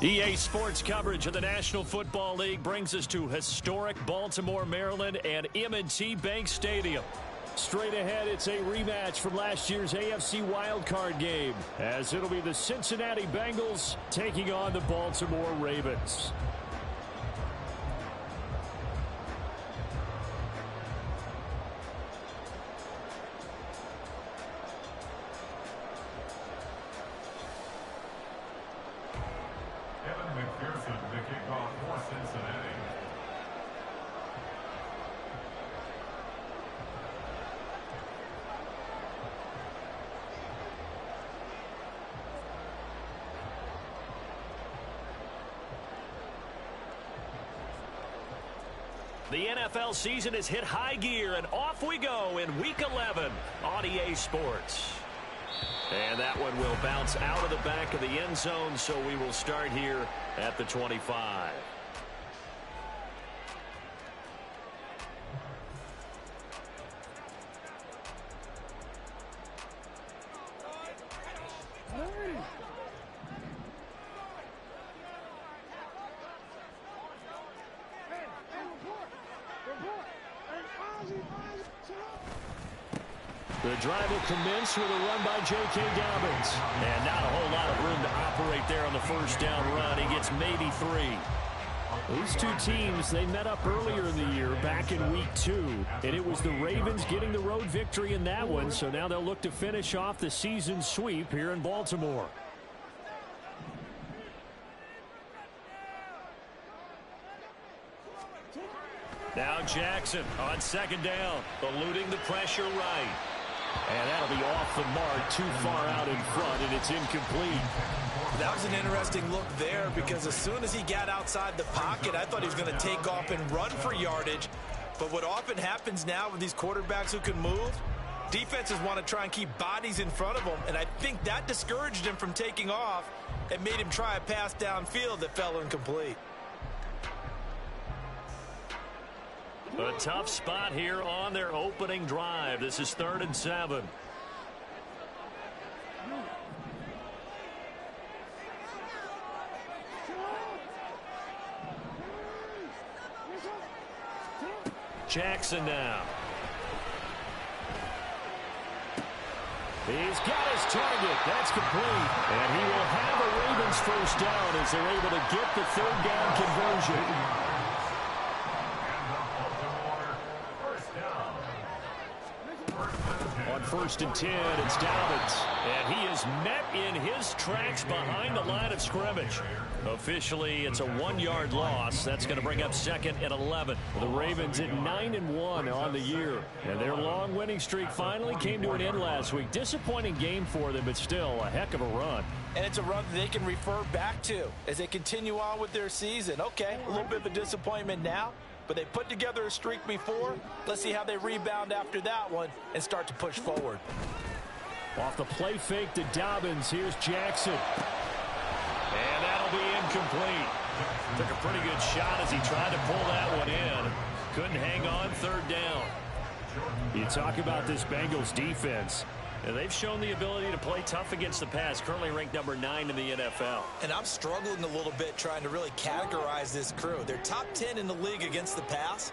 EA Sports coverage of the National Football League brings us to historic Baltimore, Maryland and M&T Bank Stadium. Straight ahead, it's a rematch from last year's AFC wildcard game, as it'll be the Cincinnati Bengals taking on the Baltimore Ravens. The NFL season has hit high gear, and off we go in Week 11 on EA Sports. And that one will bounce out of the back of the end zone, so we will start here at the 25. The drive will commence with a run by J.K. Dobbins. And not a whole lot of room to operate there on the first down run. He gets maybe 3. These two teams, they met up earlier in the year, back in Week 2. And it was the Ravens getting the road victory in that one. So now they'll look to finish off the season sweep here in Baltimore. Now Jackson on second down, eluding the pressure right. And that'll be off the mark, too far out in front, and it's incomplete. That was an interesting look there, because as soon as he got outside the pocket, I thought he was going to take off and run for yardage. But what often happens now with these quarterbacks who can move, defenses want to try and keep bodies in front of them, and I think that discouraged him from taking off and made him try a pass downfield that fell incomplete. A tough spot here on their opening drive. This is 3rd and 7. Jackson now. He's got his target. That's complete. And he will have a Ravens first down as they're able to get the 3rd down conversion. On 1st and 10, it's Dobbins. And he is met in his tracks behind the line of scrimmage. Officially, it's a 1-yard loss. That's going to bring up 2nd and 11. The Ravens at 9-1 on the year. And their long winning streak finally came to an end last week. Disappointing game for them, but still a heck of a run. And it's a run that they can refer back to as they continue on with their season. Okay, a little bit of a disappointment now, but they put together a streak before. Let's see how they rebound after that one and start to push forward. Off the play fake to Dobbins, here's Jackson. And that'll be incomplete. Took a pretty good shot as he tried to pull that one in. Couldn't hang on 3rd down. You talk about this Bengals defense. And they've shown the ability to play tough against the pass, currently ranked number 9 in the NFL. And I'm struggling a little bit trying to really categorize this crew. They're top 10 in the league against the pass,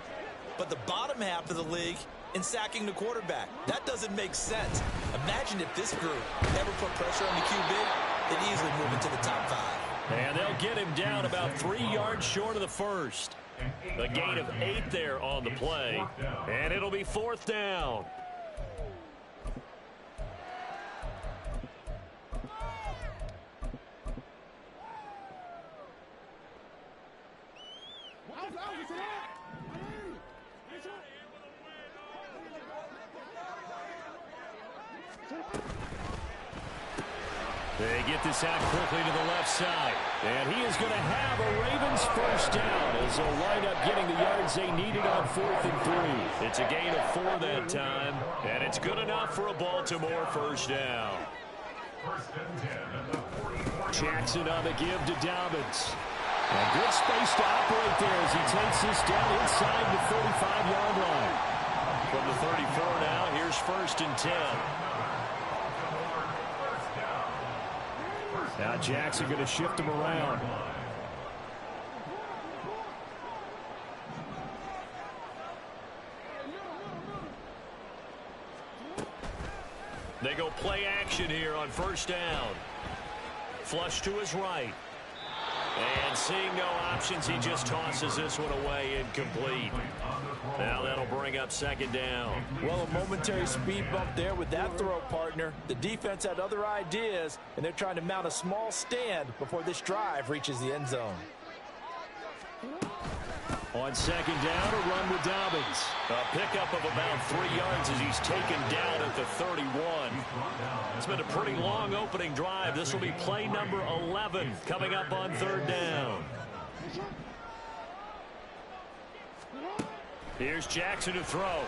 but the bottom half of the league in sacking the quarterback. That doesn't make sense. Imagine if this group ever put pressure on the QB, they'd easily move into the top 5. And they'll get him down about 3 yards short of the first. A gain of 8 there on the play, and it'll be 4th down. They get this out quickly to the left side. And he is going to have a Ravens first down as they'll wind up getting the yards they needed on 4th and 3. It's a gain of 4 that time, and it's good enough for a Baltimore first down. Jackson on the give to Dobbins. And good space to operate there as he takes this down inside the 35-yard line. From the 34 now, here's 1st and 10. Now Jackson going to shift him around. go play action here on first down. Flush to his right. And seeing no options, he just tosses this one away, incomplete. Now that'll bring up second down. Well, a momentary speed bump there with that throw, partner. The defense had other ideas, and they're trying to mount a small stand before this drive reaches the end zone. On second down, a run with Dobbins. A pickup of about 3 yards as he's taken down at the 31. It's been a pretty long opening drive. This will be play number 11 coming up on third down. Here's Jackson to throw.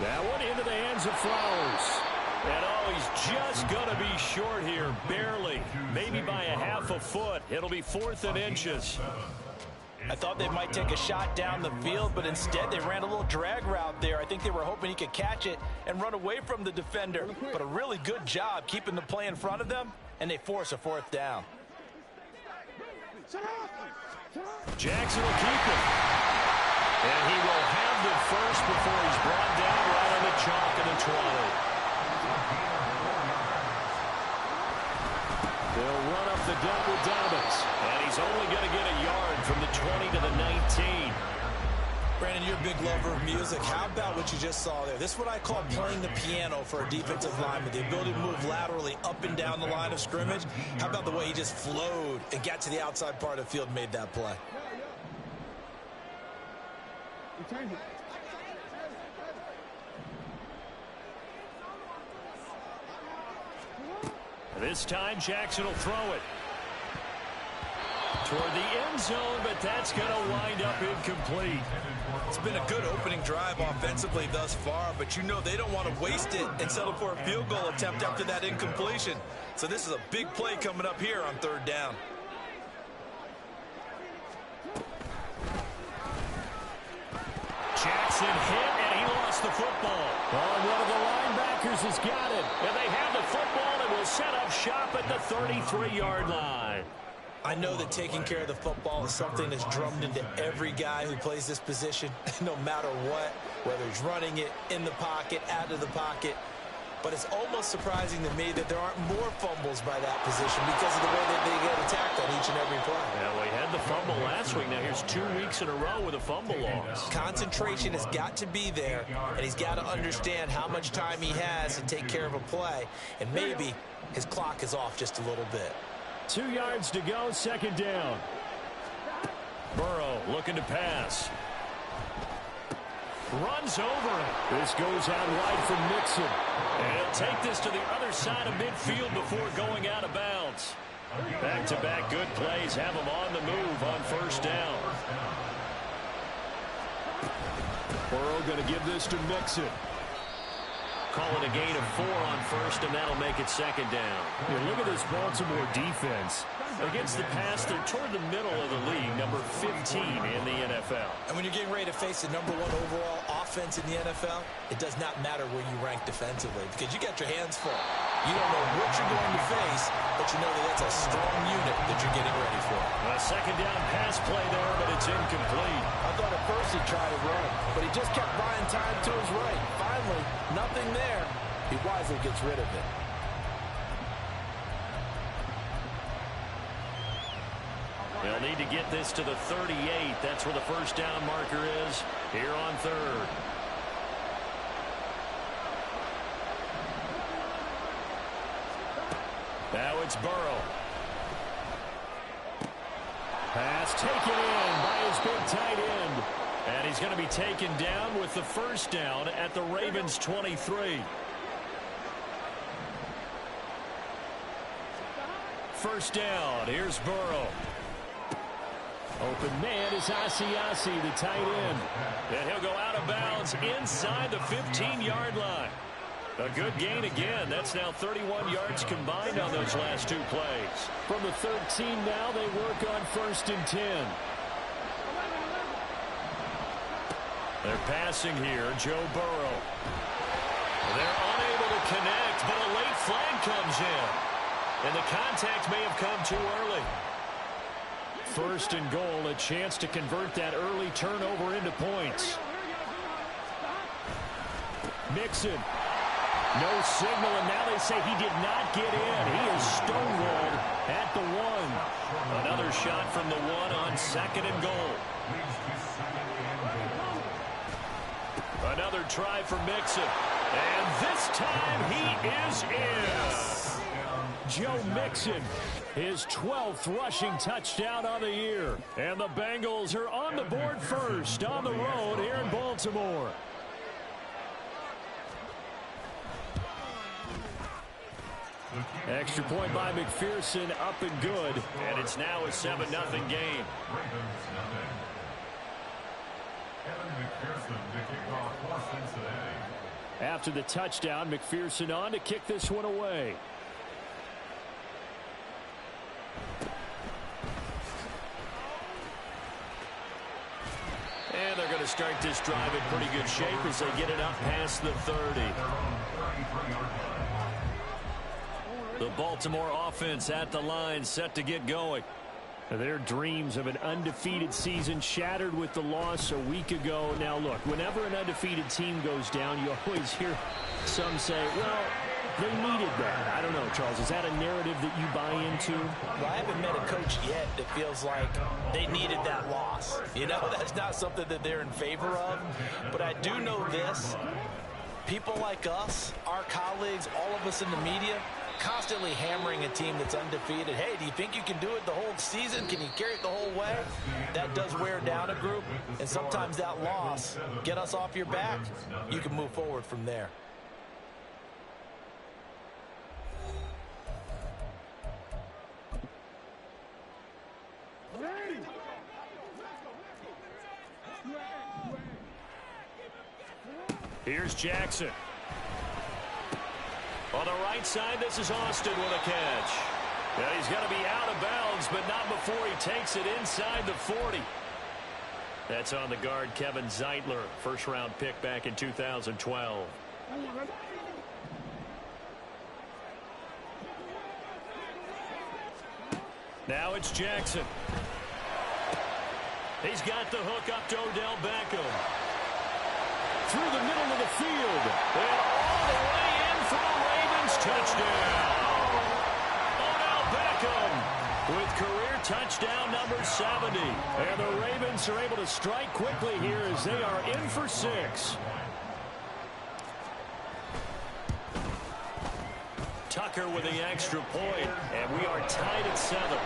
That one into the hands of Flowers. And oh, he's just going to be short here, barely. Maybe by a half a foot. It'll be 4th and inches. I thought they might take a shot down the field, but instead they ran a little drag route there. I think they were hoping he could catch it and run away from the defender. But a really good job keeping the play in front of them, and they force a 4th down. Jackson will keep it. And he will have the first before he's brought down right on the chalk of the 20. They'll run up the gut with Dobbins. And he's only going to get a yard from the 20 to the 19. Brandon, you're a big lover of music. How about what you just saw there? This is what I call playing the piano for a defensive lineman. The ability to move laterally up and down the line of scrimmage. How about the way he just flowed and got to the outside part of the field and made that play? This time Jackson will throw it toward the end zone, but that's going to wind up incomplete. It's been a good opening drive offensively thus far, but you know they don't want to waste it and settle for a field goal attempt after that incompletion. So this is a big play coming up here on third down. Jackson hit, and he lost the football. Oh, one of the linebackers has got it. And they have the football and will set up shop at the 33-yard line. I know that taking care of the football is something that's drummed into every guy who plays this position, no matter what, whether he's running it, in the pocket, out of the pocket. But it's almost surprising to me that there aren't more fumbles by that position because of the way that they get attacked on each and every play. Yeah, we had the fumble last week. Now here's 2 weeks in a row with a fumble loss. Concentration has got to be there, and he's got to understand how much time he has to take care of a play, and maybe his clock is off just a little bit. 2 yards to go, second down. Burrow looking to pass. Runs over it. This goes out wide from Mixon. And he'll take this to the other side of midfield before going out of bounds. Back-to-back good plays have him on the move on first down. Burrow going to give this to Mixon. Calling a gain of 4 on first, and that'll make it second down. Yeah, look at this Baltimore defense. Against the pass, they're toward the middle of the league, number 15 in the NFL. And when you're getting ready to face the number 1 overall offense in the NFL, it does not matter where you rank defensively because you got your hands full. You don't know what you're going to face, but you know that that's a strong unit that you're getting ready for. A second down pass play there, but it's incomplete. I thought at first he'd try to run, but he just kept buying time to his right. Finally, nothing there. He wisely gets rid of it. They'll need to get this to the 38. That's where the first down marker is here on third. Now it's Burrow. Pass taken in by his big tight end. And he's going to be taken down with the first down at the Ravens 23. First down. Here's Burrow. Open man is Asiasi, the tight end. And he'll go out of bounds inside the 15-yard line. A good gain again. That's now 31 yards combined on those last 2 plays. From the 13 now, they work on first and 10. They're passing here, Joe Burrow. They're unable to connect, but a late flag comes in. And the contact may have come too early. First and goal, a chance to convert that early turnover into points. Mixon. No signal, and now they say he did not get in. He is stonewalled at the 1. Another shot from the 1 on 2nd and goal. Another try for Mixon. And this time he is in. Joe Mixon, his 12th rushing touchdown on the year. And the Bengals are on the board first on the road here in Baltimore. Extra point by McPherson, up and good. And it's now a 7-0 game. After the touchdown, McPherson on to kick this one away. And they're going to start this drive in pretty good shape as they get it up past the 30. The Baltimore offense at the line, set to get going. Their dreams of an undefeated season shattered with the loss a week ago. Now, look, whenever an undefeated team goes down, you always hear some say, well, they needed that. I don't know, Charles. Is that a narrative that you buy into? Well, I haven't met a coach yet that feels like they needed that loss. You know, that's not something that they're in favor of. But I do know this. People like us, our colleagues, all of us in the media, constantly hammering a team that's undefeated. Hey, do you think you can do it the whole season? Can you carry it the whole way? That does wear down a group, and sometimes that loss, get us off your back, you can move forward from there. Here's Jackson. On the right side, this is Austin with a catch. Yeah, he's going to be out of bounds, but not before he takes it inside the 40. That's on the guard, Kevin Zeitler, first-round pick back in 2012. Now it's Jackson. He's got the hook up to Odell Beckham. Through the middle of the field. And all the way in for the Ravens touchdown. Odell Beckham with career touchdown number 70. And the Ravens are able to strike quickly here as they are in for 6. Tucker with the extra point, and we are tied at 7.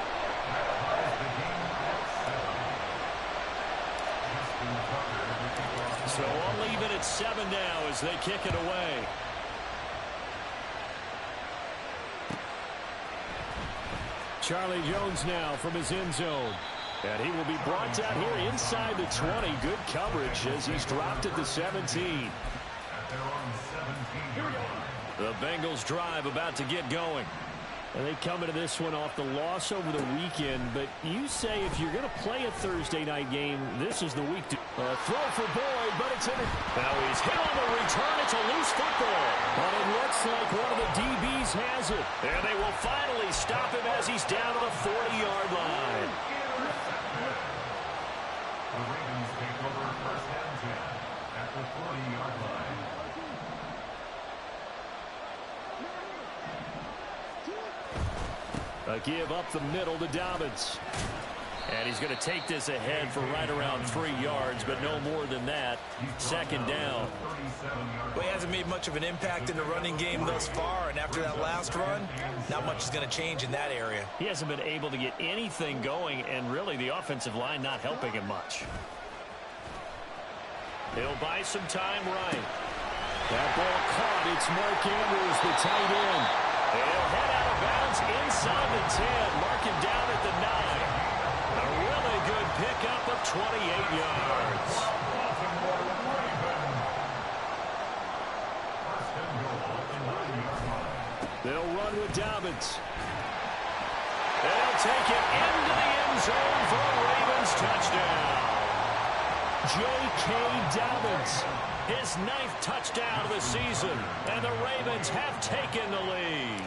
So I'll leave it at 7 now as they kick it away. Charlie Jones now from his end zone. And he will be brought down here inside the 20. Good coverage as he's dropped at the 17. The Bengals drive about to get going. And they come into this one off the loss over the weekend. But you say if you're going to play a Thursday night game, this is the week to throw for Boyd, but it's in it. Now he's hit on the return. It's a loose football. But it looks like one of the DBs has it. And they will finally stop him as he's down to the 40-yard line. The Ravens take over first and 10 at the 40-yard line. A give up the middle to Dobbins. And he's going to take this ahead for right around 3 yards, but no more than that. Second down. Well, he hasn't made much of an impact in the running game thus far, and after that last run, not much is going to change in that area. He hasn't been able to get anything going, and really the offensive line not helping him much. He'll buy some time right. That ball caught. It's Mark Andrews, the tight end. And he'll head out of bounds inside the 10. Mark him down at the 9. A really good pickup of 28 yards. They'll run with Dobbins. They'll take it into the end zone for a Ravens touchdown. J.K. Dobbins, his 9th touchdown of the season, and the Ravens have taken the lead.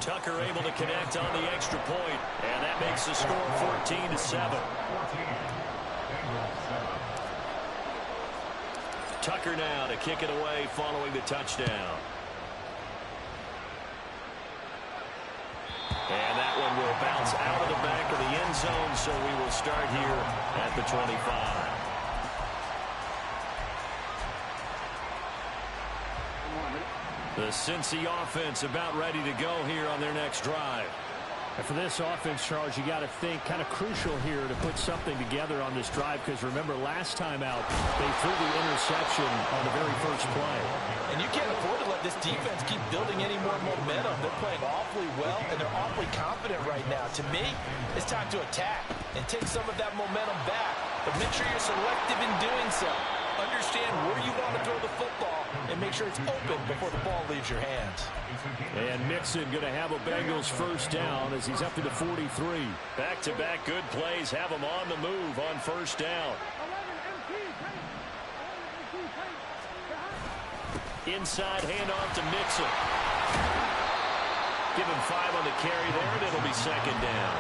Tucker able to connect on the extra point, and that makes the score 14-7. Tucker now to kick it away following the touchdown. And that one will bounce out of the back of the end zone, so we will start here at the 25. The Cincy offense about ready to go here on their next drive. And for this offense, Charles, you got to think kind of crucial here to put something together on this drive, because remember last time out they threw the interception on the very first play. And you can't afford to let this defense keep building any more momentum. They're playing awfully well, and they're awfully confident right now. To me, it's time to attack and take some of that momentum back. But make sure you're selective in doing so. Understand where you want to throw the football and make sure it's open before the ball leaves your hands. And Mixon going to have a Bengals first down as he's up to the 43. Back-to-back good plays have him on the move on first down. Inside handoff to Mixon. Give him 5 on the carry there, and it'll be second down.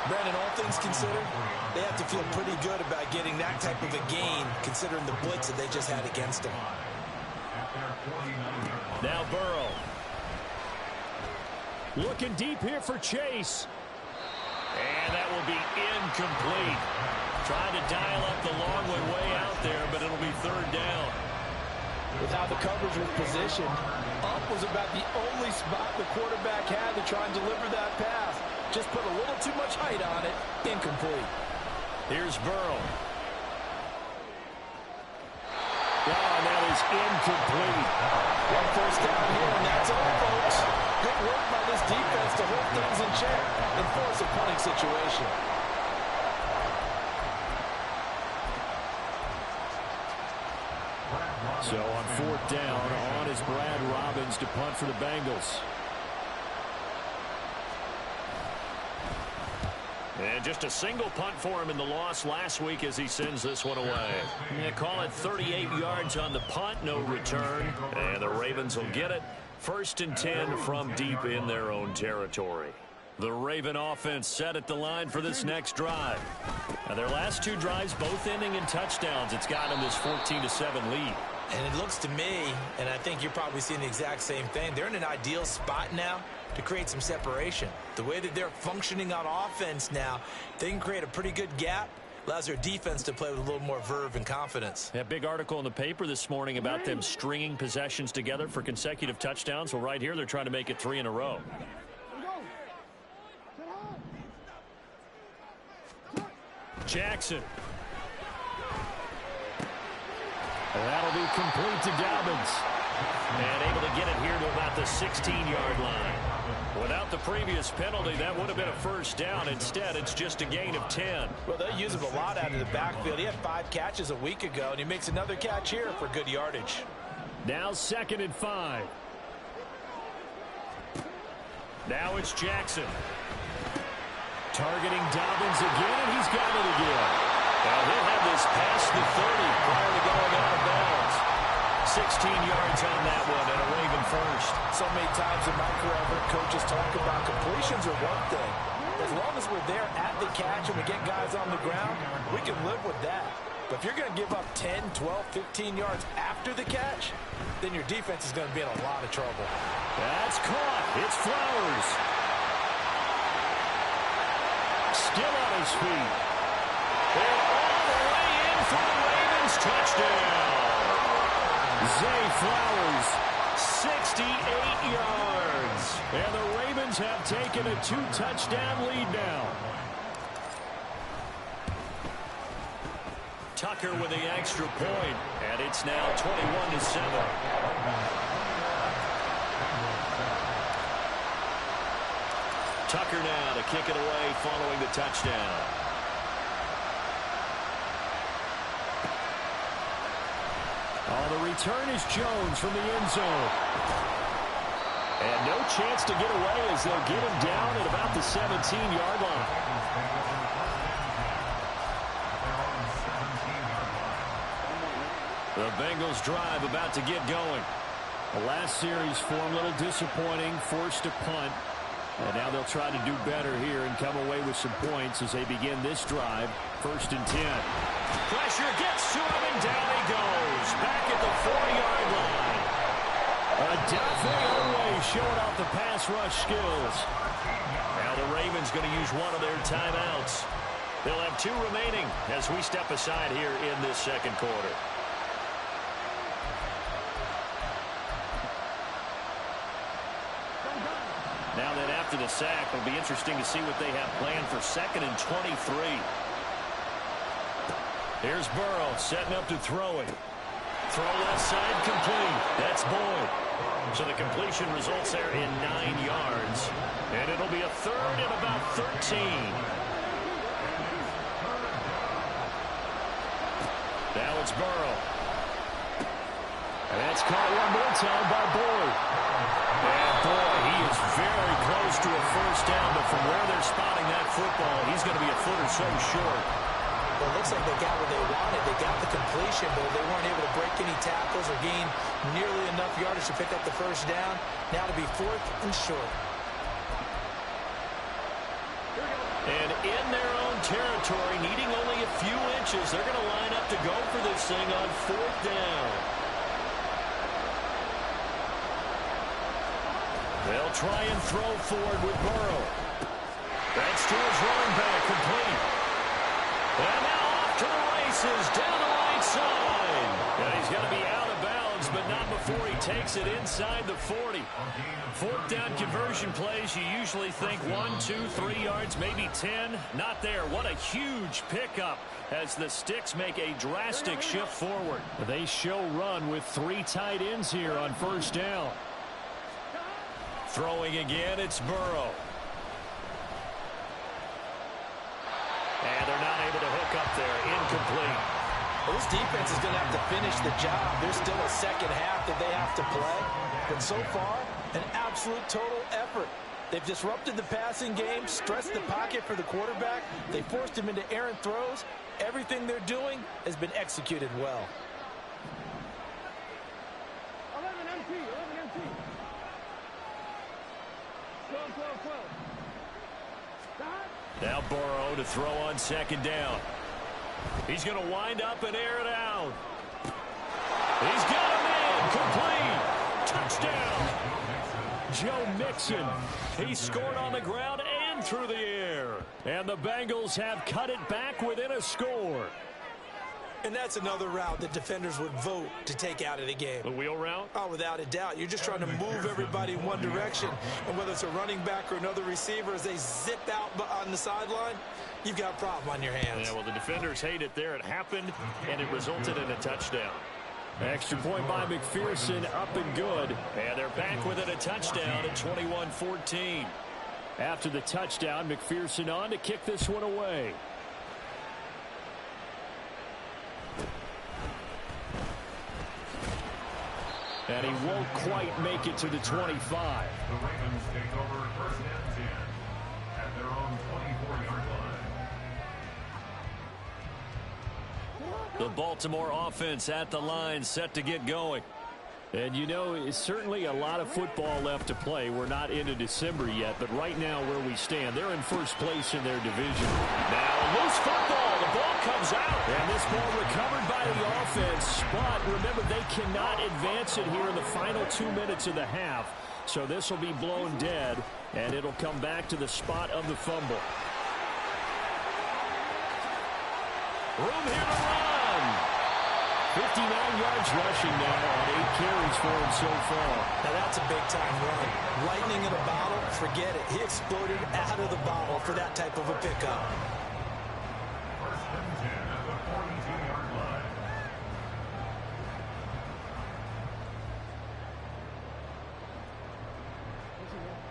Brandon, all things considered, they have to feel pretty good about getting that type of a gain, considering the blitz that they just had against them. Now Burrow. Looking deep here for Chase. And that will be incomplete. Trying to dial up the long one way out there, but it'll be third down. With how the coverage was positioned, up was about the only spot the quarterback had to try and deliver that pass. Just put a little too much height on it. Incomplete. Here's Burrow. And that is incomplete. One first down here, and that's all, folks. Good work by this defense to hold things in check and force a punting situation. So on fourth down, on is Brad Robbins to punt for the Bengals. And just a single punt for him in the loss last week as he sends this one away. Yeah, call it 38 yards on the punt, no return. And the Ravens will get it. 1st and 10 from deep in their own territory. The Raven offense set at the line for this next drive. Now their last 2 drives both ending in touchdowns. It's got them this 14-7 lead. And it looks to me, and I think you're probably seeing the exact same thing, they're in an ideal spot now to create some separation. The way that they're functioning on offense now, they can create a pretty good gap. Allows their defense to play with a little more verve and confidence. That big article in the paper this morning about them stringing possessions together for consecutive touchdowns. Well, right here, they're trying to make it 3 in a row. Jackson. That'll be complete to Dobbins. And able to get it here to about the 16-yard line. Without the previous penalty, that would have been a first down. Instead, it's just a gain of 10. Well, they use him a lot out of the backfield. He had 5 catches a week ago, and he makes another catch here for good yardage. Now 2nd and 5. Now it's Jackson. Targeting Dobbins again, and he's got it again. And he'll have this past the 30 prior to going out of bounds. 16 yards on that one, and a Raven first. So many times in my career, I've heard coaches talk about completions are one thing. As long as we're there at the catch and we get guys on the ground, we can live with that. But if you're going to give up 10, 12, 15 yards after the catch, then your defense is going to be in a lot of trouble. That's caught. It's Flowers. Still on his feet. And all the way in for the Ravens touchdown. Zay Flowers, 68 yards. And the Ravens have taken a 2-touchdown lead now. Tucker with the extra point, and it's now 21-7. Tucker now to kick it away following the touchdown. Oh, the return is Jones from the end zone. And no chance to get away as they'll get him down at about the 17-yard line. The Bengals drive about to get going. The last series for him, a little disappointing, forced to punt. And now they'll try to do better here and come away with some points as they begin this drive. 1st and 10. Pressure gets to him, and down he goes. Finished back at the 40-yard line. Odafe Oweh showing off the pass rush skills. Now the Ravens going to use one of their timeouts. They'll have 2 remaining as we step aside here in this second quarter. Now then, after the sack, it'll be interesting to see what they have planned for 2nd and 23. Here's Burrow setting up to throw it. Throw left side complete. That's Boyd. So the completion results there in 9 yards. And it'll be a 3rd and about 13. Now it's Burrow. And that's caught one more time by Boyd. And boy, he is very close to a first down, but from where they're spotting that football, he's going to be a foot or so short. Well, it looks like they got what they wanted. They got the completion, but they weren't able to break any tackles or gain nearly enough yardage to pick up the first down. Now to be 4th and short. And in their own territory, needing only a few inches, they're going to line up to go for this thing on 4th down. They'll try and throw forward with Burrow. That's to his running back, complete. And now off to the races, down the right side. And he's going to be out of bounds, but not before he takes it inside the 40. 4th down conversion plays, you usually think 1, 2, 3 yards, maybe 10. Not there. What a huge pickup as the Sticks make a drastic shift forward. They show run with 3 tight ends here on first down. Throwing again, it's Burrow. And they're not able to hook up there. Incomplete. Well, this defense is going to have to finish the job. There's still a second half that they have to play. But so far, an absolute total effort. They've disrupted the passing game, stressed the pocket for the quarterback. They forced him into errant throws. Everything they're doing has been executed well. Now Burrow to throw on second down. He's going to wind up and air it out. He's got him in. Complete. Touchdown. Joe Mixon. He scored on the ground and through the air. And the Bengals have cut it back within a score. And that's another route that defenders would vote to take out of the game. The wheel route? Oh, without a doubt. You're just trying to move everybody in one direction. And whether it's a running back or another receiver, as they zip out on the sideline, you've got a problem on your hands. Yeah, well, the defenders hate it there. It happened, and it resulted in a touchdown. Extra point by McPherson, up and good. And they're back within a touchdown at 21-14. After the touchdown, McPherson on to kick this one away. And he won't quite make it to the 25. The Ravens take over 1st and 10 at their own 24-yard line. The Baltimore offense at the line, set to get going. And you know, it's certainly a lot of football left to play. We're not into December yet, but right now where we stand, they're in first place in their division. Now loose football. The ball comes out. And this ball recovered by the offense. But remember, they cannot advance it here in the final 2 minutes of the half. So this will be blown dead, and it'll come back to the spot of the fumble. Room here to run. 59 yards rushing now on 8 carries for him so far. Now that's a big-time run. Lightning in a bottle, forget it. He exploded out of the bottle for that type of a pickup. 1st and 10 at the 42-yard line.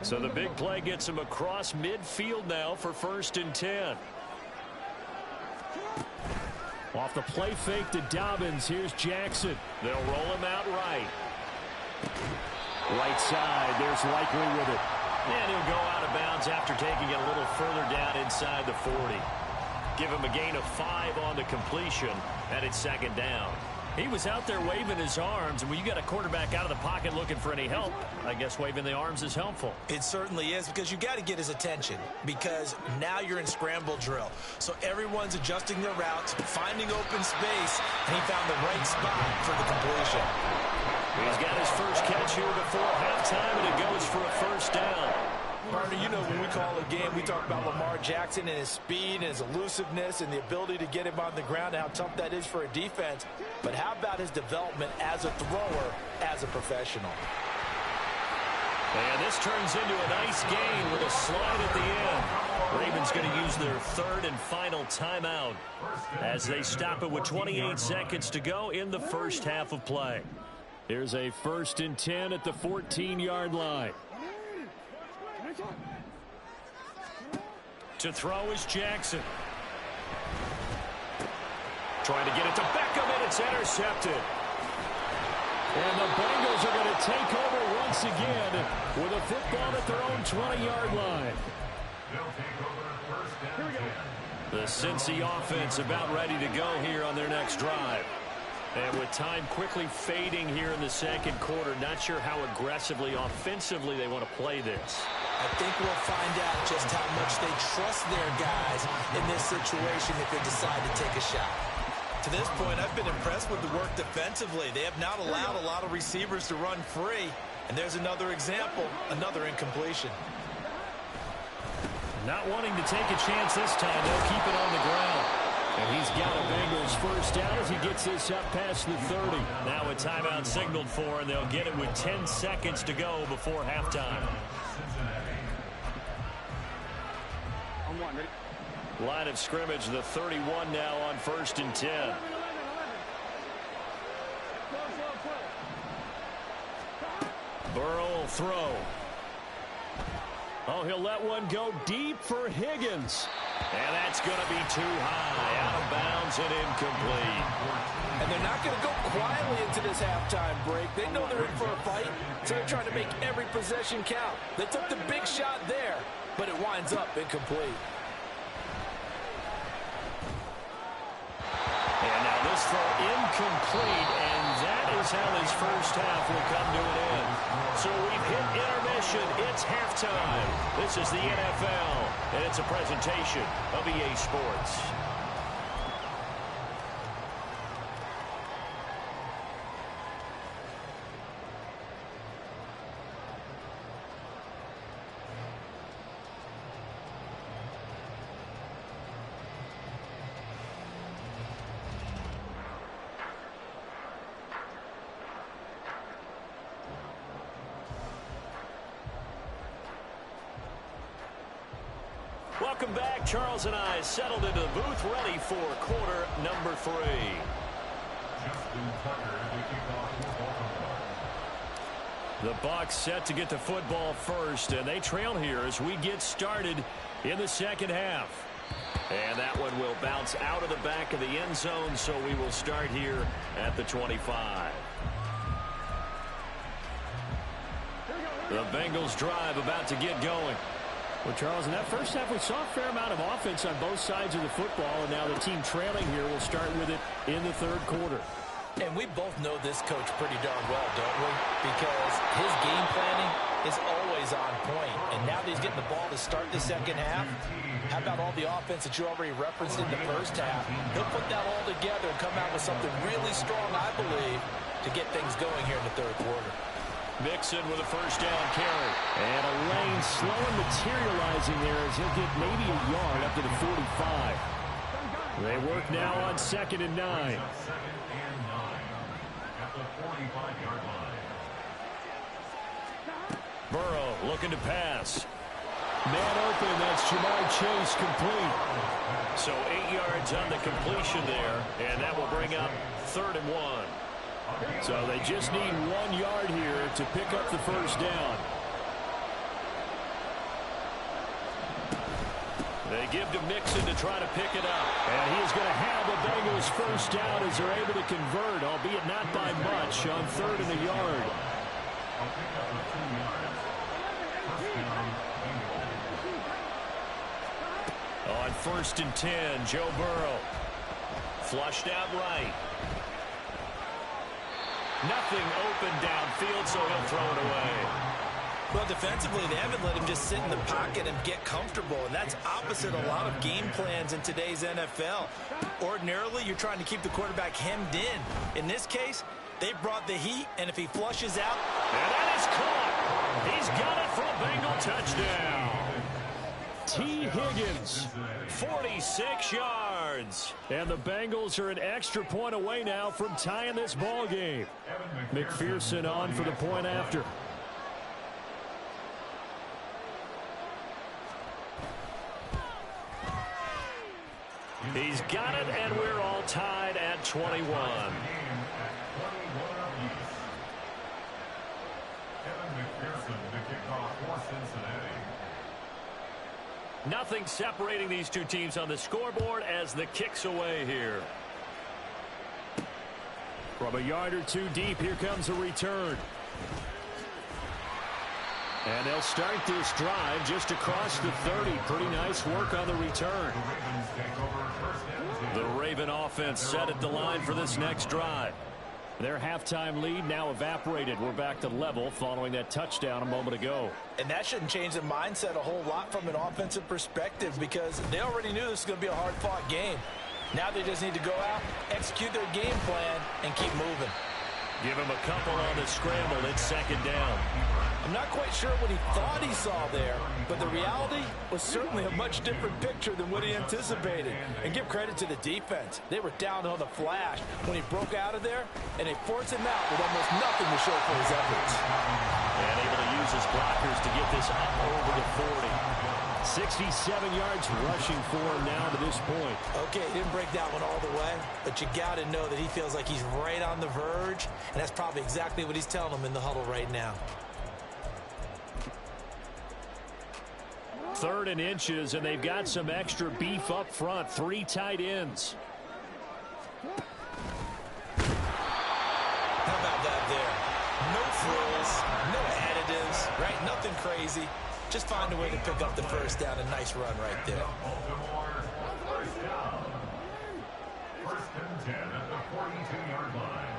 So the big play gets him across midfield now for 1st and 10. Off the play fake to Dobbins. Here's Jackson. They'll roll him out right. Right side. There's Likely with it. And he'll go out of bounds after taking it a little further down inside the 40. Give him a gain of 5 on the completion, and it's 2nd down. He was out there waving his arms, and when you got a quarterback out of the pocket looking for any help, I guess waving the arms is helpful. It certainly is, because you got to get his attention, because now you're in scramble drill. So everyone's adjusting their routes, finding open space, and he found the right spot for the completion. He's got his first catch here before halftime, and it goes for a first down. Partner, you know when we call a game, we talk about Lamar Jackson and his speed and his elusiveness and the ability to get him on the ground and how tough that is for a defense. But how about his development as a thrower, as a professional? And this turns into a nice gain with a slide at the end. Ravens going to use their third and final timeout as they stop it with 28 seconds to go in the first half of play. Here's a 1st and 10 at the 14-yard line. To throw is Jackson. Trying to get it to Beckham, and it's intercepted. And the Bengals are going to take over once again with a football at their own 20-yard line. The Cincy offense about ready to go here on their next drive. And with time quickly fading here in the second quarter, not sure how aggressively, offensively they want to play this. I think we'll find out just how much they trust their guys in this situation if they decide to take a shot. To this point, I've been impressed with the work defensively. They have not allowed a lot of receivers to run free. And there's another example, another incompletion. Not wanting to take a chance this time, they'll keep it on the ground. And he's got a Bengals first down as he gets this up past the 30. Now a timeout signaled for, and they'll get it with 10 seconds to go before halftime. Line of scrimmage, the 31 now on 1st and 10. Burrow will throw. Oh, he'll let one go deep for Higgins. And that's going to be too high, out of bounds and incomplete. And they're not going to go quietly into this halftime break. They know they're in for a fight, so they're trying to make every possession count. They took the big shot there, but it winds up incomplete. And now this throw incomplete, and that is how this first half will come to an end. So we've hit intermission. It's halftime. This is the NFL, and it's a presentation of EA Sports. Welcome back. Charles and I settled into the booth, ready for quarter number 3. The Bucs set to get the football first, and they trail here as we get started in the second half. And that one will bounce out of the back of the end zone, so we will start here at the 25. The Bengals drive about to get going. Well, Charles, in that first half, we saw a fair amount of offense on both sides of the football, and now the team trailing here will start with it in the third quarter. And we both know this coach pretty darn well, don't we? Because his game planning is always on point. And now that he's getting the ball to start the second half, how about all the offense that you already referenced in the first half? He'll put that all together and come out with something really strong, I believe, to get things going here in the third quarter. Mixon with a first down carry. And a lane slow and materializing there as he'll get maybe a yard up to the 45. They work now on 2nd and 9. Burrow looking to pass. Man open, that's Jamar Chase complete. So 8 yards on the completion there, and that will bring up 3rd and 1. So they just need 1 yard here to pick up the first down. They give to Mixon to try to pick it up. And he is going to have the Bengals first down as they're able to convert, albeit not by much, on 3rd and a yard. On 1st and 10, Joe Burrow. Flushed out right. Nothing open downfield, so he'll throw it away. Well, defensively, they haven't let him just sit in the pocket and get comfortable, and that's opposite a lot of game plans in today's NFL. Ordinarily, you're trying to keep the quarterback hemmed in. In this case, they brought the heat, and if he flushes out... And that is caught. He's got it for a Bengal touchdown. T. Higgins, 46 yards. and the Bengals are an extra point away now from tying this ball game. McPherson on for the point after. He's got it, and we're all tied at 21. Nothing separating these two teams on the scoreboard as the kick's away here. From a yard or two deep, here comes a return. And they'll start this drive just across the 30. Pretty nice work on the return. The Raven offense set at the line for this next drive. Their halftime lead now evaporated. We're back to level following that touchdown a moment ago. And that shouldn't change the mindset a whole lot from an offensive perspective because they already knew this was going to be a hard-fought game. Now they just need to go out, execute their game plan, and keep moving. Give him a couple on the scramble. It's second down. I'm not quite sure what he thought he saw there, but the reality was certainly a much different picture than what he anticipated. And give credit to the defense. They were down on the flash when he broke out of there, and they forced him out with almost nothing to show for his efforts. And able to use his blockers to get this up over the 40. 67 yards rushing for him now to this point. Okay, he didn't break that one all the way, but you got to know that he feels like he's right on the verge, and that's probably exactly what he's telling them in the huddle right now. 3rd and inches, and they've got some extra beef up front. 3 tight ends. How about that there? No frills, no additives, right? Nothing crazy. Just find a way to pick up the first down. A nice run right there. First down. 1st and 10 at the 42-yard line.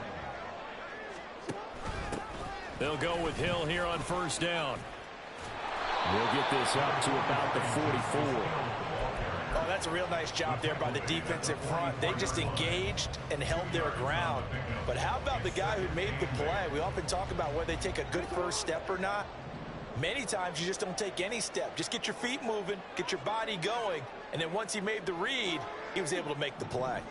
They'll go with Hill here on first down. We'll get this up to about the 44. Oh, that's a real nice job there by the defensive front. They just engaged and held their ground. But how about the guy who made the play? We often talk about whether they take a good first step or not. Many times you just don't take any step. Just get your feet moving, get your body going, and then once he made the read, he was able to make the play.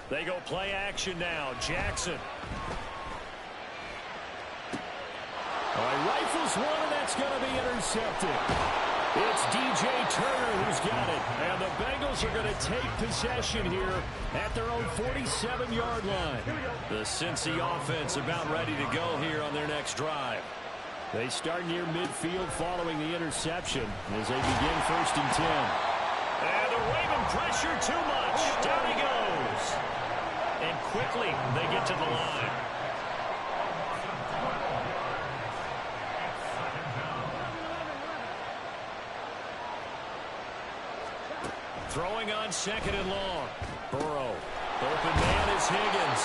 They go play action now. Jackson. Rifles one, and that's going to be intercepted. It's DJ Turner who's got it. And the Bengals are going to take possession here at their own 47-yard line. The Cincy offense about ready to go here on their next drive. They start near midfield following the interception as they begin 1st and 10. And the Raven pressure too much. Down he goes. And quickly they get to the line. Throwing on 2nd and long. Burrow. Open man is Higgins.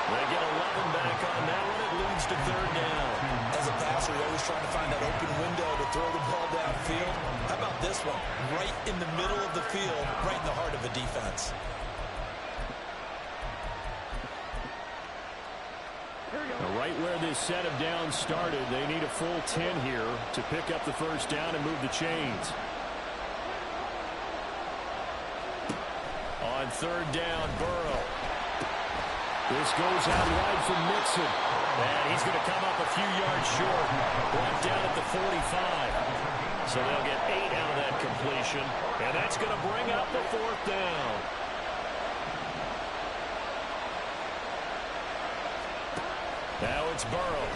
They get 11 back on that one. It leads to 3rd down. As a passer, you're always trying to find that open window to throw the ball downfield. How about this one? Right in the middle of the field, right in the heart of a defense. Right where this set of downs started, they need a full 10 here to pick up the first down and move the chains. On 3rd down, Burrow. This goes out wide from Mixon. And he's going to come up a few yards short. Brought down at the 45. So they'll get 8 out of that completion. And that's going to bring up the 4th down. Now it's Burrow.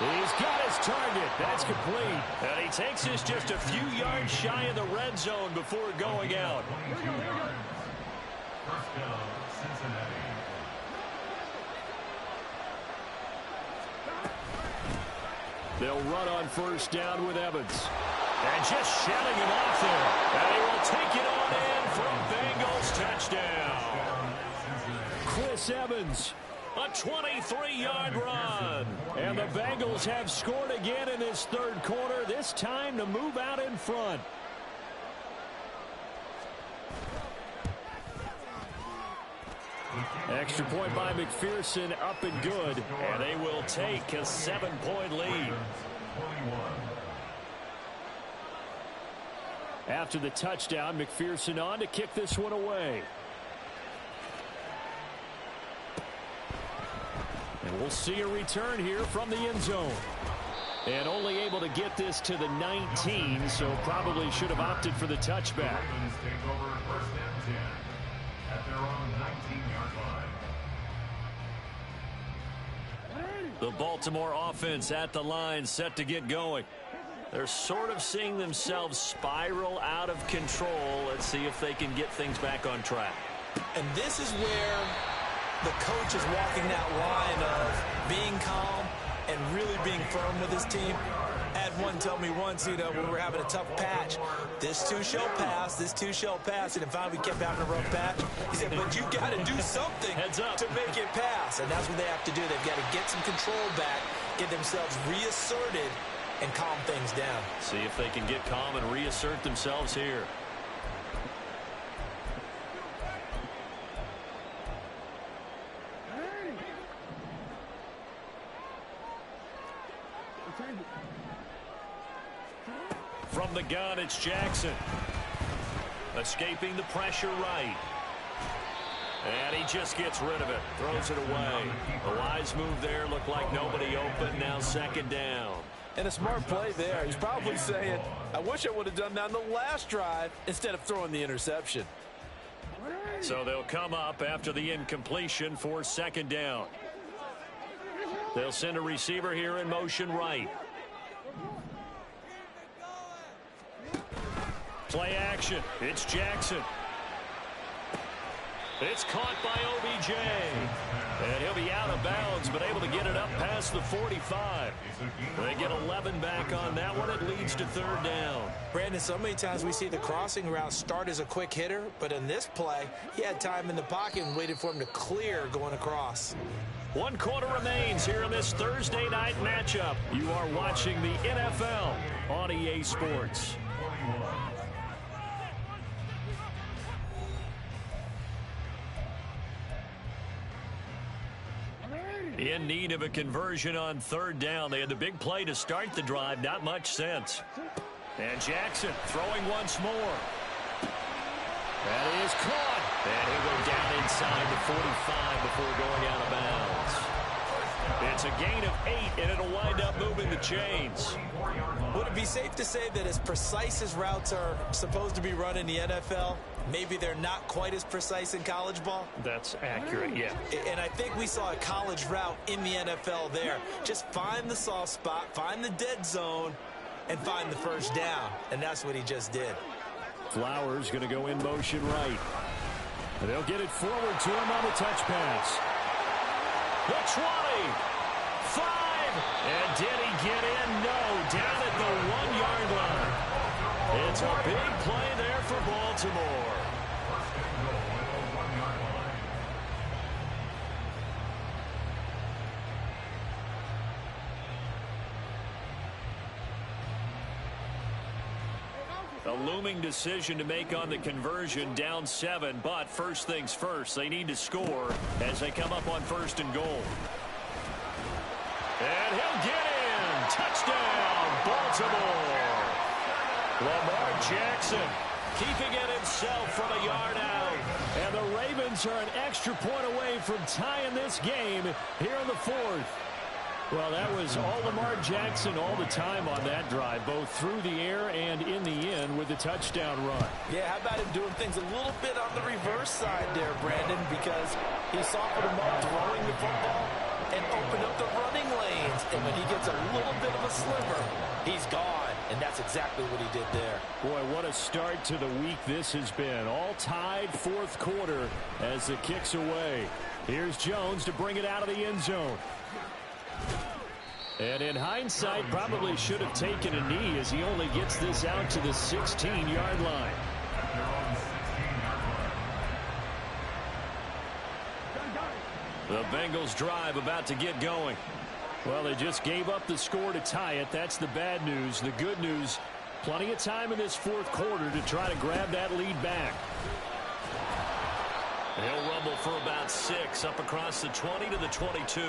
He's got his target. That's complete. And he takes this just a few yards shy of the red zone before going out. 22 yards. First down, Cincinnati. They'll run on first down with Evans. And just shouting him off there. And he will take it on in for a Bengals touchdown. Chris Evans, a 23-yard run. And the Bengals have scored again in this third quarter, this time to move out in front. Extra point by McPherson, up and good. And they will take a 7-point lead. After the touchdown, McPherson on to kick this one away. And we'll see a return here from the end zone. And only able to get this to the 19, so probably should have opted for the touchback. The Baltimore offense at the line, set to get going. They're sort of seeing themselves spiral out of control. Let's see if they can get things back on track. And this is where the coach is walking that line of being calm and really being firm with his team. I had one tell me once, when we were having a tough patch, this too shall pass, this too shall pass. And finally we kept having a rough patch. He said, but you got to do something to make it pass. And that's what they have to do. They've got to get some control back, get themselves reasserted, and calm things down. See if they can get calm and reassert themselves here. From the gun, it's Jackson. Escaping the pressure right. And he just gets rid of it. Throws it away. A wise move there. Looked like nobody open. Now second down. And a smart play there. He's probably saying, I wish I would have done that on the last drive instead of throwing the interception. So they'll come up after the incompletion for second down. They'll send a receiver here in motion right. Play action. It's Jackson. It's caught by OBJ. And he'll be out of bounds, but able to get it up past the 45. They get 11 back on that one. It leads to third down. Brandon, so many times we see the crossing route start as a quick hitter, but in this play, he had time in the pocket and waited for him to clear going across. 1 quarter remains here in this Thursday night matchup. You are watching the NFL on EA Sports. In need of a conversion on third down. They had the big play to start the drive. Not much sense. And Jackson throwing once more. That is caught. And he'll go down inside the 45 before going out of bounds. It's a gain of 8, and it'll wind up moving the chains. Would it be safe to say that as precise as routes are supposed to be run in the NFL, maybe they're not quite as precise in college ball? That's accurate, yeah. And I think we saw a college route in the NFL there. Just find the soft spot, find the dead zone, and find the first down. And that's what he just did. Flowers going to go in motion right. And they'll get it forward to him on the touch pass. The 20. 5. And did he get in? No. Down at the 1-yard line. It's a big play there for Baltimore. A looming decision to make on the conversion, down 7, but first things first, they need to score as they come up on 1st and goal. And he'll get in. Touchdown, Baltimore. Lamar Jackson keeping it himself from a yard out. And the Ravens are an extra point away from tying this game here in the 4th. Well, that was all Lamar Jackson all the time on that drive, both through the air and in the end with the touchdown run. Yeah, how about him doing things a little bit on the reverse side there, Brandon, because he softened him up throwing the football and opened up the running lanes. And when he gets a little bit of a sliver, he's gone. And that's exactly what he did there. Boy, what a start to the week this has been. All tied 4th quarter as the kick's away. Here's Jones to bring it out of the end zone. And in hindsight, probably should have taken a knee as he only gets this out to the 16-yard line. The Bengals drive about to get going. Well, they just gave up the score to tie it. That's the bad news. The good news, plenty of time in this fourth quarter to try to grab that lead back. He'll rumble for about 6 up across the 20 to the 22.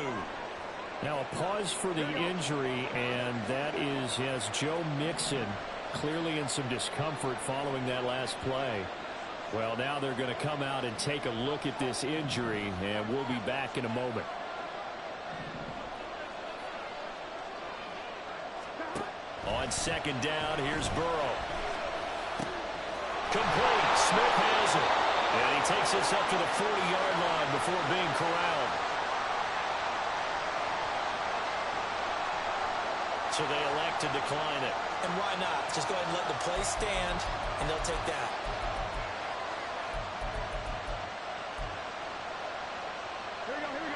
Now a pause for the injury, and that is, yes, Joe Mixon clearly in some discomfort following that last play. Well, now they're going to come out and take a look at this injury, and we'll be back in a moment. On second down, here's Burrow. Complete. Smith has it. And he takes this up to the 40-yard line before being corralled. So they elect to decline it. And why not? Just go ahead and let the play stand, and they'll take that.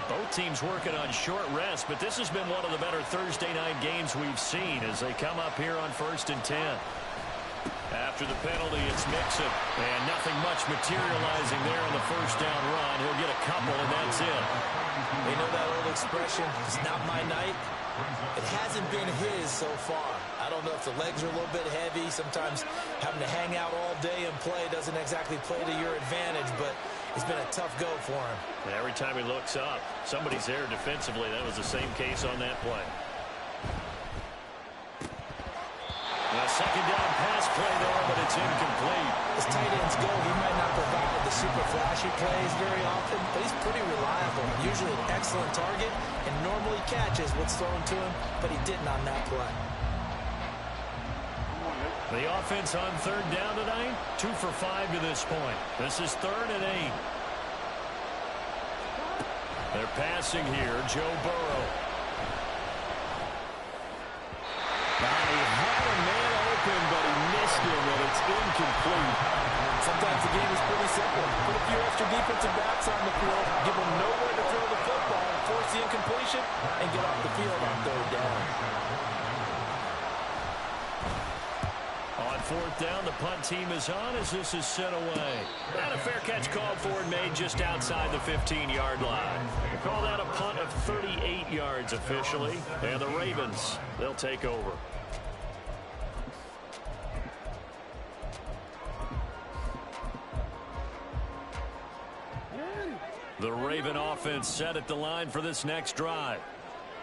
Both teams working on short rest, but this has been one of the better Thursday night games we've seen as they come up here on 1st and 10. After the penalty, it's Mixon, and nothing much materializing there on the first down run. He'll get a couple, and that's it. They know that old expression, it's not my night. It hasn't been his so far. I don't know if the legs are a little bit heavy. Sometimes having to hang out all day and play doesn't exactly play to your advantage, but it's been a tough go for him. And every time he looks up, somebody's there defensively. That was the same case on that play. A second down pass play there, but it's incomplete. As tight ends go, he might not provide the super flashy plays very often, but he's pretty reliable. Usually an excellent target and normally catches what's thrown to him, but he didn't on that play. The offense on third down tonight, 2 for 5 to this point. This is 3rd and 8. They're passing here, Joe Burrow. Now he had a man open, but he missed him, and it's incomplete. Sometimes the game is pretty simple. Put a few extra defensive backs on the field, give them nowhere to throw the football, force the incompletion, and get off the field on third down. On 4th down, the punt team is on as this is sent away. And a fair catch called for and made just outside the 15-yard line. We'll call that a punt of 38 yards officially. And the Ravens, they'll take over. The Raven offense set at the line for this next drive.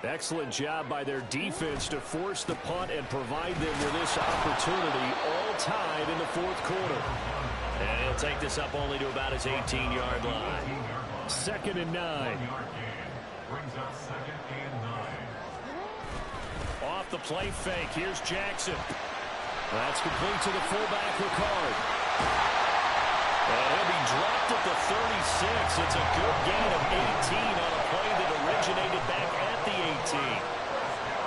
Excellent job by their defense to force the punt and provide them with this opportunity, all tied in the fourth quarter. And he'll take this up only to about his 18-yard line. 2nd and 9. Brings up 2nd and 9. Off the play fake, here's Jackson. That's complete to the fullback, Ricard. And he'll be dropped at the 36. It's a good gain of 18 on a play that originated back at the 18.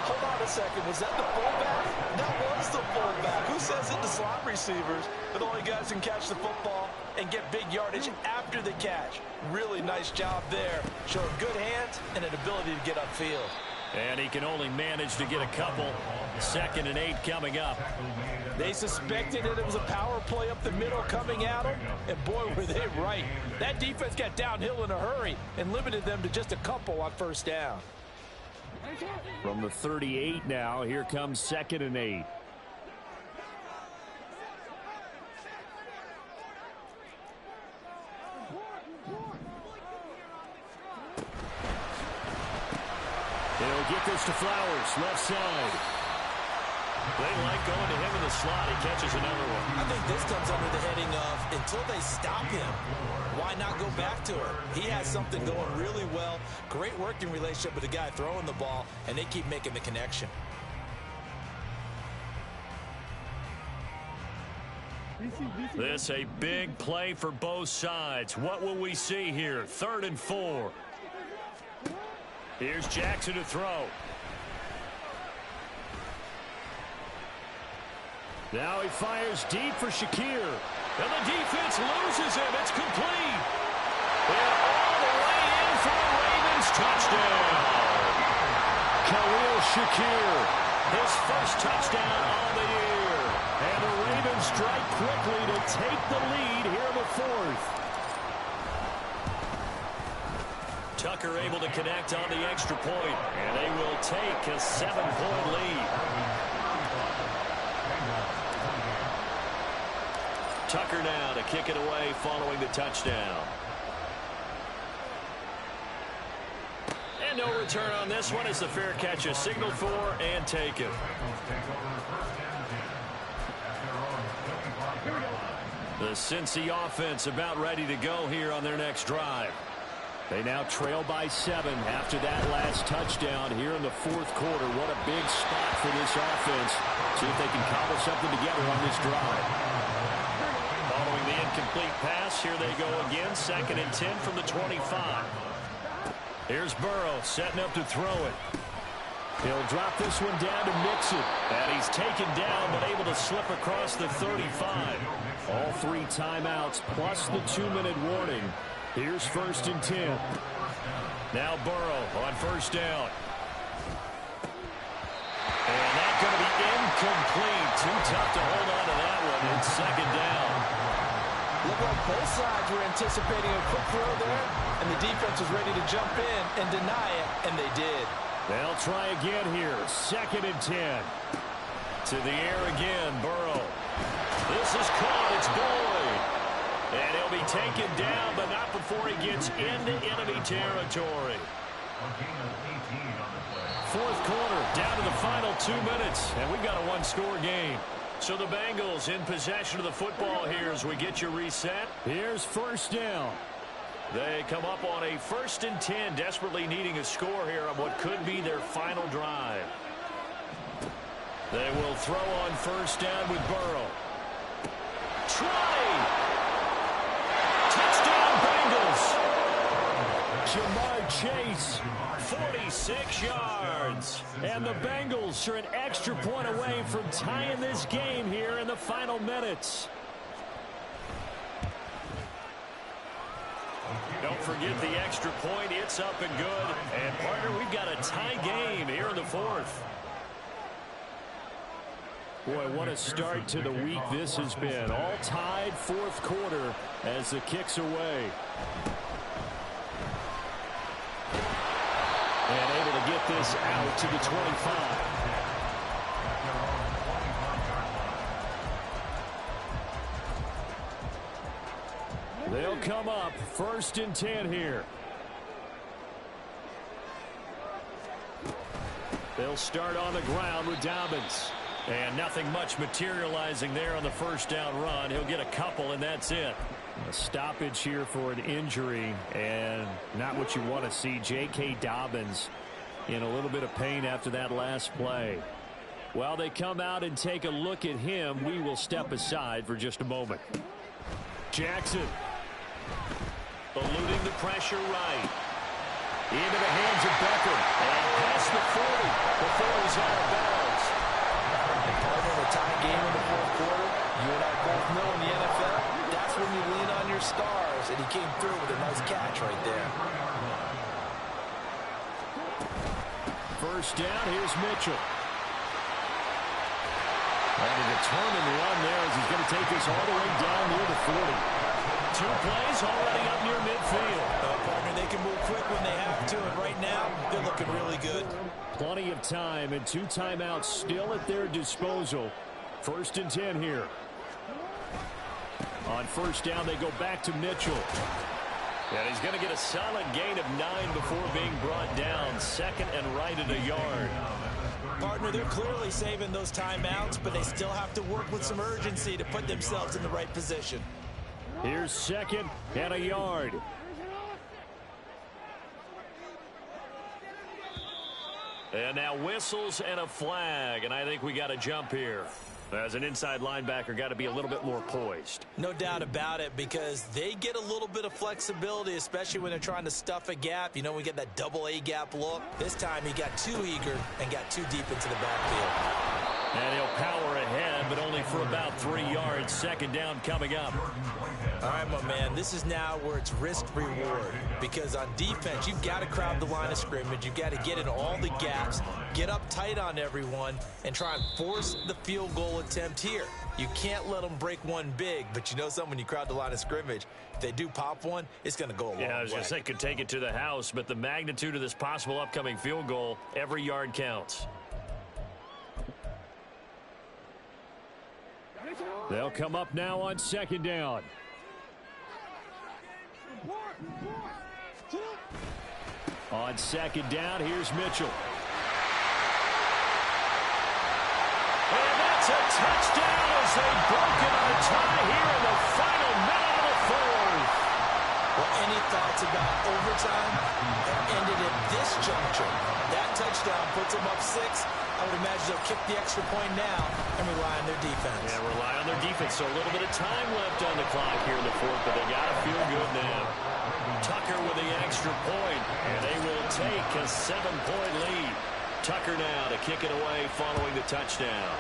Hold on a second. Was that the fullback? That was the fullback. Who says it to slot receivers? But only guys can catch the football and get big yardage after the catch. Really nice job there. Showing good hands and an ability to get upfield. And he can only manage to get a couple. 2nd and 8 coming up. They suspected that it was a power play up the middle coming at them, and boy, were they right. That defense got downhill in a hurry and limited them to just a couple on first down. From the 38 now, here comes 2nd and 8. They'll get this to Flowers, left side. They like going to him in the slot. He catches another one. I think this comes under the heading of until they stop him, why not go back to him? He has something going really well. Great working relationship with the guy throwing the ball, and they keep making the connection. This a big play for both sides. What will we see here? 3rd and 4. Here's Jackson to throw. Now he fires deep for Shakir. And the defense loses him. It's complete. And all the way in for the Ravens. Touchdown. Khalil Shakir. His first touchdown on the year. And the Ravens strike quickly to take the lead here in the fourth. Tucker able to connect on the extra point, and they will take a 7-point lead. Tucker now to kick it away following the touchdown. And no return on this one as the fair catch is signaled for and taken. The Cincy offense about ready to go here on their next drive. They now trail by 7 after that last touchdown here in the fourth quarter. What a big spot for this offense. See if they can cobble something together on this drive. Following the incomplete pass, here they go again. 2nd and 10 from the 25. Here's Burrow setting up to throw it. He'll drop this one down to Mixon. And he's taken down but able to slip across the 35. All 3 timeouts plus the 2-minute warning. Here's 1st and 10. Now Burrow on 1st down. And that's going to be incomplete. Too tough to hold on to that one. It's 2nd down. Looked like both sides were anticipating a quick throw there, and the defense was ready to jump in and deny it, and they did. They'll try again here. 2nd and 10. To the air again, Burrow. This is caught. It's Boyd. And he'll be taken down, but not before he gets into enemy territory. 4th quarter, down to the final 2 minutes, and we've got a 1-score game. So the Bengals in possession of the football here as we get you reset. Here's 1st down. They come up on a 1st and 10, desperately needing a score here on what could be their final drive. They will throw on 1st down with Burrow. Try! Touchdown Bengals! Jamar Chase, 46 yards. And the Bengals are an extra point away from tying this game here in the final minutes. Don't forget the extra point. It's up and good. And, partner, we've got a tie game here in the 4th. Boy, what a start to the week this has been. All tied 4th quarter as the kick's away. And able to get this out to the 25. They'll come up 1st and 10 here. They'll start on the ground with Dobbins. And nothing much materializing there on the 1st down run. He'll get a couple, and that's it. A stoppage here for an injury, and not what you want to see. J.K. Dobbins in a little bit of pain after that last play. While they come out and take a look at him, we will step aside for just a moment. Jackson eluding the pressure right. Into the hands of Beckham. And past the 40 before he's out of bounds. Partner, a tie game in the 4th quarter. You and I both know in the NFL, that's when you lean on your stars, and he came through with a nice catch right there. 1st down, here's Mitchell. And a determined run there as he's going to take this all the way down near the 40. 2 plays already up near midfield. Partner, they can move quick when they have to, and right now, they're looking really good. Plenty of time and 2 timeouts still at their disposal. 1st and 10 here. On 1st down, they go back to Mitchell. And he's going to get a solid gain of 9 before being brought down. 2nd and right at a yard. Partner, they're clearly saving those timeouts, but they still have to work with some urgency to put themselves in the right position. Here's 2nd and a yard. And now whistles and a flag, and I think we got to jump here. As an inside linebacker, got to be a little bit more poised. No doubt about it, because they get a little bit of flexibility, especially when they're trying to stuff a gap. You know, we get that double A gap look. This time he got too eager and got too deep into the backfield. And he'll power ahead, but only for about 3 yards. Second down coming up. All right, my man, this is now where it's risk-reward. Because on defense, you've got to crowd the line of scrimmage. You've got to get in all the gaps, get up tight on everyone, and try and force the field goal attempt here. You can't let them break one big, but you know something, when you crowd the line of scrimmage, if they do pop one, it's going to go a long way. Yeah, I was going to say, could take it to the house, but the magnitude of this possible upcoming field goal, every yard counts. They'll come up now on second down. On second down, here's Mitchell. And that's a touchdown as they've broken our tie here in the final minute of the fourth. Well, any thoughts about overtime? It ended at this juncture. That touchdown puts them up 6. I would imagine they'll kick the extra point now and rely on their defense. Yeah, rely on their defense. So a little bit of time left on the clock here in the fourth, but they got to feel good now. Tucker with the extra point, and they will take a 7-point lead. Tucker now to kick it away following the touchdown.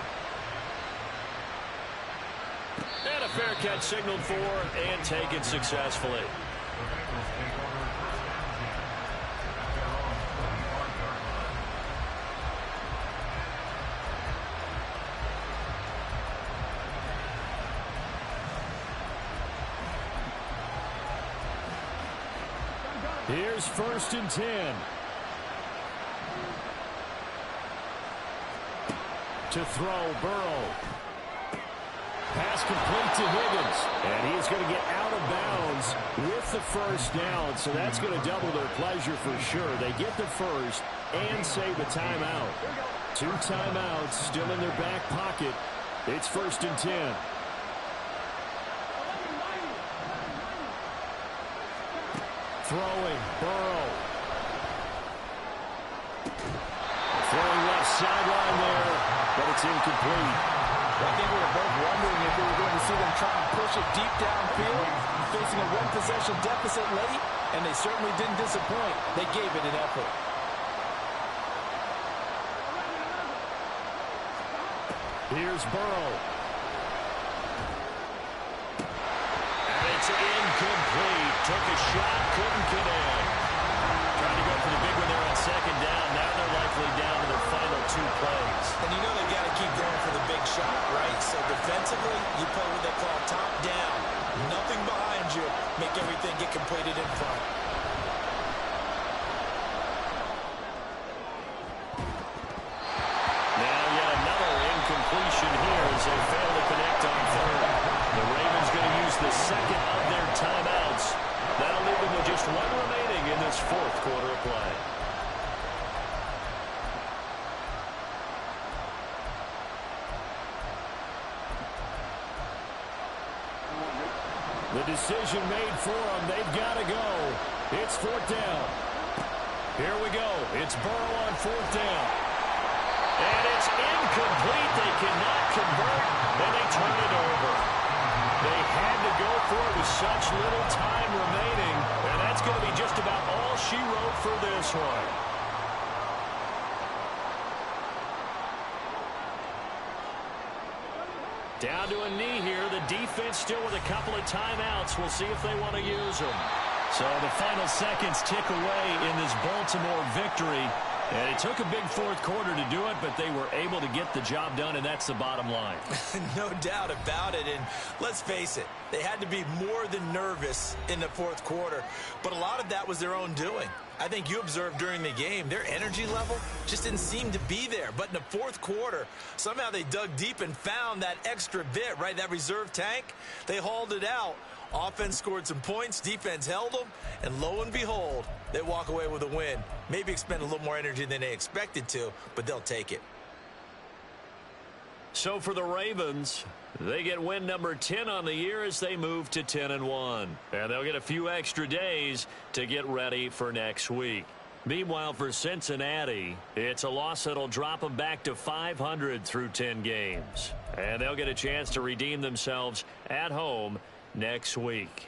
And a fair catch signaled for and taken successfully. Here's 1st and 10. To throw, Burrow. Pass complete to Higgins. And he's going to get out of bounds with the first down. So that's going to double their pleasure for sure. They get the first and save a timeout. 2 timeouts still in their back pocket. It's 1st and 10. Throwing, Burrow. Throwing left sideline there, but it's incomplete. I think we were both wondering if we were going to see them try and push it deep downfield, facing a one-possession deficit late, and they certainly didn't disappoint. They gave it an effort. Here's Burrow. And it's incomplete. Took a shot, couldn't connect. Trying to go for the big one there on second down. Now they're likely down to their final 2 plays. And you know they've got to keep going for the big shot, right? So defensively, you play what they call top down. Nothing behind you. Make everything get completed in front. Now yet another incompletion here as they fail to connect on third. The Ravens going to use the second of their timeouts. That'll leave them with just 1 remaining in this 4th quarter of play. The decision made for them. They've got to go. It's 4th down. Here we go. It's Burrow on 4th down. And it's incomplete. They cannot convert, and they turn it over. They had to go for it with such little time remaining, and that's going to be just about all she wrote for this one. Down to a knee here. The defense still with a couple of timeouts. We'll see if they want to use them. So the final seconds tick away in this Baltimore victory. And it took a big 4th quarter to do it, but they were able to get the job done, and that's the bottom line. No doubt about it. And let's face it, they had to be more than nervous in the 4th quarter. But a lot of that was their own doing. I think you observed during the game, their energy level just didn't seem to be there. But in the 4th quarter, somehow they dug deep and found that extra bit, right? That reserve tank. They hauled it out. Offense scored some points. Defense held them. And lo and behold, they walk away with a win. Maybe expend a little more energy than they expected to, but they'll take it. So for the Ravens, they get win number 10 on the year as they move to 10-1. And they'll get a few extra days to get ready for next week. Meanwhile, for Cincinnati, it's a loss that'll drop them back to 500 through 10 games. And they'll get a chance to redeem themselves at home next week.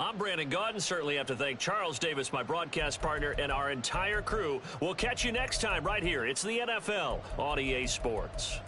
I'm Brandon Gaudin. Certainly have to thank Charles Davis, my broadcast partner, and our entire crew. We'll catch you next time right here. It's the NFL on EA Sports.